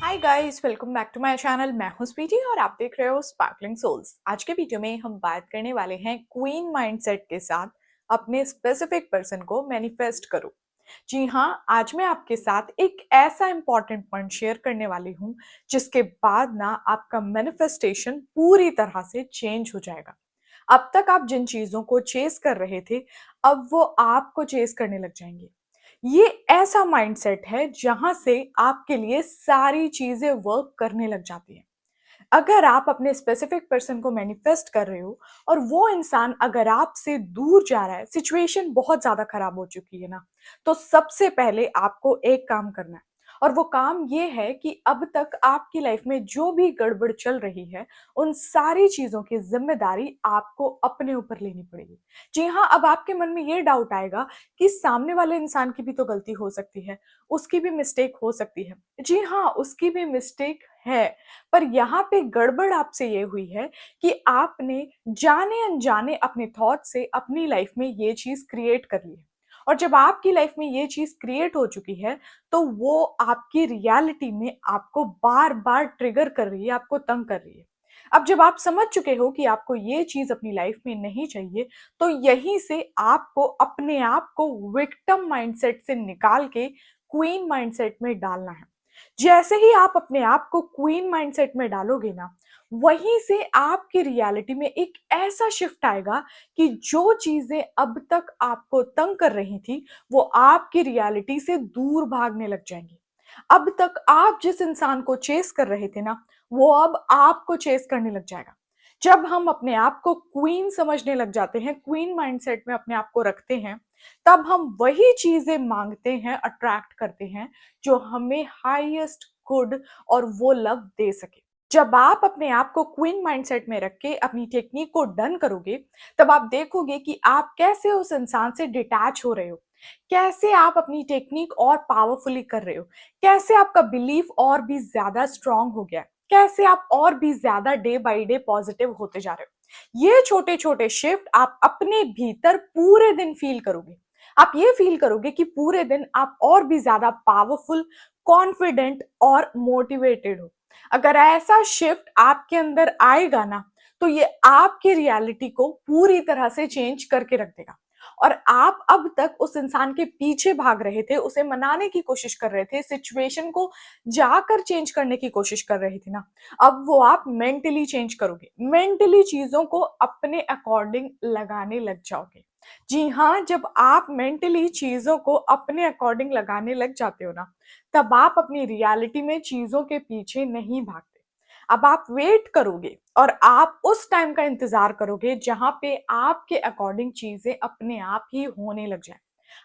Hi guys, welcome back to my channel. मैं हूं स्वीटी और आप देख रहे हो स्पार्कलिंग सोल्स। आज के वीडियो में हम बात करने वाले हैं क्वीन माइंडसेट के साथ अपने स्पेसिफिक पर्सन को मैनिफेस्ट करो। जी हाँ, आज मैं आपके साथ एक ऐसा इंपॉर्टेंट पॉइंट शेयर करने वाली हूँ जिसके बाद ना आपका मैनिफेस्टेशन पूरी तरह से चेंज हो जाएगा। अब तक आप जिन चीजों को चेस कर रहे थे, अब वो आपको चेस करने लग जाएंगे। ये ऐसा माइंडसेट है जहां से आपके लिए सारी चीजें वर्क करने लग जाती हैं। अगर आप अपने स्पेसिफिक पर्सन को मैनिफेस्ट कर रहे हो और वो इंसान अगर आपसे दूर जा रहा है, सिचुएशन बहुत ज्यादा खराब हो चुकी है ना, तो सबसे पहले आपको एक काम करना है। और वो काम ये है कि अब तक आपकी लाइफ में जो भी गड़बड़ चल रही है, उन सारी चीजों की जिम्मेदारी आपको अपने ऊपर लेनी पड़ेगी। जी हाँ, अब आपके मन में ये डाउट आएगा कि सामने वाले इंसान की भी तो गलती हो सकती है, उसकी भी मिस्टेक हो सकती है। जी हाँ, उसकी भी मिस्टेक है, पर यहाँ पे गड़बड़ आपसे ये हुई है कि आपने जाने अनजाने अपने थॉट से अपनी लाइफ में ये चीज क्रिएट कर ली है। और जब आपकी लाइफ में ये चीज क्रिएट हो चुकी है, तो वो आपकी रियलिटी में आपको बार बार ट्रिगर कर रही है, आपको तंग कर रही है। अब जब आप समझ चुके हो कि आपको ये चीज अपनी लाइफ में नहीं चाहिए, तो यहीं से आपको अपने आप को विक्टिम माइंडसेट से निकाल के क्वीन माइंडसेट में डालना है। जैसे ही आप अपने आप को क्वीन माइंडसेट में डालोगे ना, वहीं से आपकी रियलिटी में एक ऐसा शिफ्ट आएगा कि जो चीजें अब तक आपको तंग कर रही थी, वो आपकी रियलिटी से दूर भागने लग जाएंगी। अब तक आप जिस इंसान को चेस कर रहे थे ना, वो अब आपको चेस करने लग जाएगा। जब हम अपने आप को क्वीन समझने लग जाते हैं, क्वीन माइंडसेट में अपने आप को रखते हैं, तब हम वही चीजें मांगते हैं, अट्रैक्ट करते हैं जो हमें हाईएस्ट गुड और वो लव दे सके। जब आप अपने आप को क्वीन माइंडसेट में रख के अपनी टेक्निक को डन करोगे, तब आप देखोगे कि आप कैसे उस इंसान से डिटैच हो रहे हो, कैसे आप अपनी टेक्निक और पावरफुली कर रहे हो, कैसे आपका बिलीफ और भी ज्यादा स्ट्रांग हो गया है, कैसे आप और भी ज्यादा डे बाय डे पॉजिटिव होते जा रहे हो। ये छोटे छोटे शिफ्ट आप अपने भीतर पूरे दिन फील करोगे। आप ये फील करोगे कि पूरे दिन आप और भी ज्यादा पावरफुल, कॉन्फिडेंट और मोटिवेटेड हो। अगर ऐसा शिफ्ट आपके अंदर आएगा ना, तो ये आपकी रियलिटी को पूरी तरह से चेंज करके रख देगा। और आप अब तक उस इंसान के पीछे भाग रहे थे, उसे मनाने की कोशिश कर रहे थे, सिचुएशन को जाकर चेंज करने की कोशिश कर रहे थे ना, अब वो आप मेंटली चेंज करोगे, मेंटली चीजों को अपने अकॉर्डिंग लगाने लग जाओगे। जी हाँ, जब आप मेंटली चीजों को अपने अकॉर्डिंग लगाने लग जाते हो ना, तब आप अपनी रियलिटी में चीजों के पीछे नहीं भागते। अब आप वेट करोगे और आप उस टाइम का इंतजार करोगे जहां पे आपके अकॉर्डिंग चीजें अपने आप ही होने लग जाए।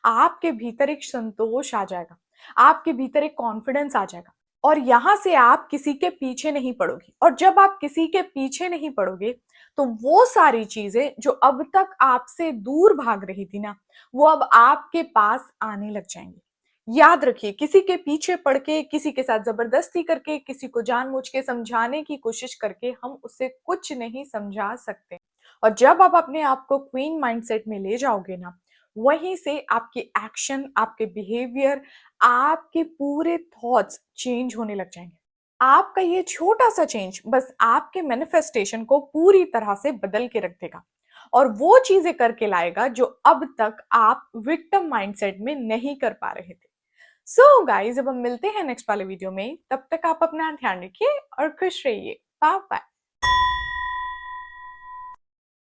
आपके भीतर एक संतोष आ जाएगा, आपके भीतर एक कॉन्फिडेंस आ जाएगा, और यहां से आप किसी के पीछे नहीं पड़ोगे। और जब आप किसी के पीछे नहीं पड़ोगे, तो वो सारी चीजें जो अब तक आपसे दूर भाग रही थी ना, वो अब आपके पास आने लग जाएंगी। याद रखिए, किसी के पीछे पड़ के, किसी के साथ जबरदस्ती करके, किसी को जानबूझ के समझाने की कोशिश करके हम उसे कुछ नहीं समझा सकते। और जब आप अपने आप को क्वीन माइंडसेट में ले जाओगे ना, वहीं से आपके एक्शन, आपके बिहेवियर, आपके पूरे थॉट्स चेंज होने लग जाएंगे। आपका ये छोटा सा चेंज बस आपके मैनिफेस्टेशन को पूरी तरह से बदल के रख देगा और वो चीजें करके लाएगा जो अब तक आप विक्टिम माइंडसेट में नहीं कर पा रहे थे। सो गाइस, अब हम मिलते हैं नेक्स्ट वाले वीडियो में। तब तक आप अपना ध्यान रखिए और खुश रहिए। Bye bye.